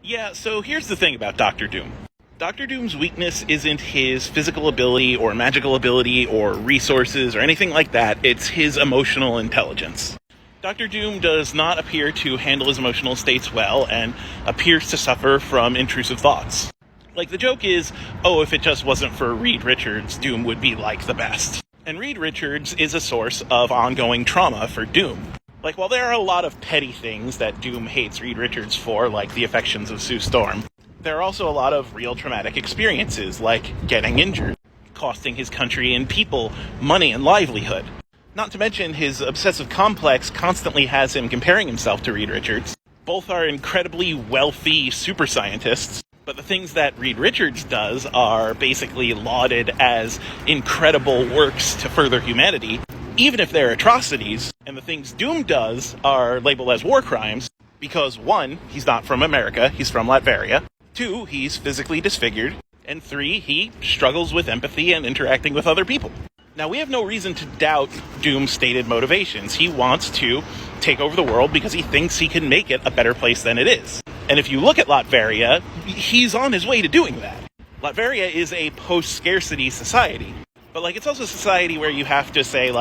Yeah, so here's the thing about Doctor Doom. Doctor Doom's weakness isn't his physical ability or magical ability or resources or anything like that, it's his emotional intelligence. Doctor Doom does not appear to handle his emotional states well and appears to suffer from intrusive thoughts. Like, the joke is, oh, if it just wasn't for Reed Richards, Doom would be like the best. And Reed Richards is a source of ongoing trauma for Doom. Like, while there are a lot of petty things that Doom hates Reed Richards for, like the affections of Sue Storm, there are also a lot of real traumatic experiences, like getting injured, costing his country and people money and livelihood. Not to mention, his obsessive complex constantly has him comparing himself to Reed Richards. Both are incredibly wealthy super scientists, but the things that Reed Richards does are basically lauded as incredible works to further humanity, even if they're atrocities, and the things Doom does are labeled as war crimes, because 1, he's not from America, he's from Latveria, 2, he's physically disfigured, and 3, he struggles with empathy and interacting with other people. Now, we have no reason to doubt Doom's stated motivations. He wants to take over the world because he thinks he can make it a better place than it is. And if you look at Latveria, he's on his way to doing that. Latveria is a post-scarcity society. But, it's also a society where you have to say,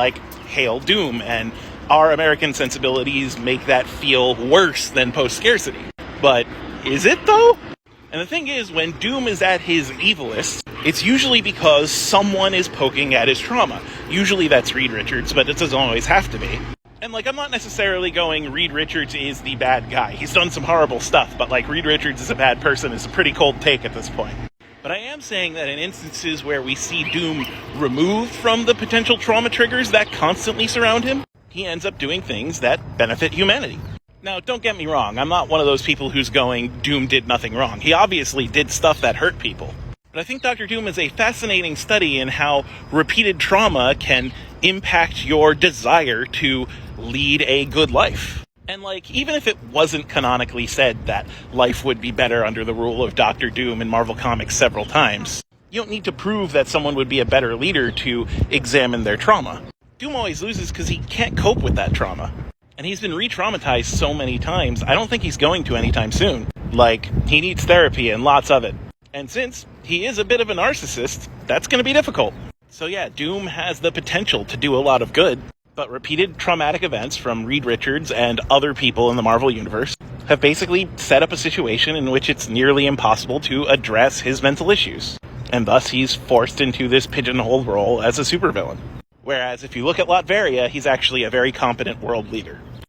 Hail Doom, and our American sensibilities make that feel worse than post-scarcity. But is it, though? And the thing is, when Doom is at his evilest, it's usually because someone is poking at his trauma. Usually that's Reed Richards, but it doesn't always have to be. And, I'm not necessarily going Reed Richards is the bad guy. He's done some horrible stuff, but, Reed Richards is a bad person is a pretty cold take at this point. But I am saying that in instances where we see Doom removed from the potential trauma triggers that constantly surround him, he ends up doing things that benefit humanity. Now, don't get me wrong, I'm not one of those people who's going, Doom did nothing wrong. He obviously did stuff that hurt people. But I think Doctor Doom is a fascinating study in how repeated trauma can impact your desire to lead a good life. And, even if it wasn't canonically said that life would be better under the rule of Doctor Doom in Marvel Comics several times, you don't need to prove that someone would be a better leader to examine their trauma. Doom always loses because he can't cope with that trauma. And he's been re-traumatized so many times, I don't think he's going to anytime soon. He needs therapy and lots of it. And since he is a bit of a narcissist, that's going to be difficult. So yeah, Doom has the potential to do a lot of good, but repeated traumatic events from Reed Richards and other people in the Marvel Universe have basically set up a situation in which it's nearly impossible to address his mental issues. And thus he's forced into this pigeonhole role as a supervillain. Whereas if you look at Latveria, he's actually a very competent world leader.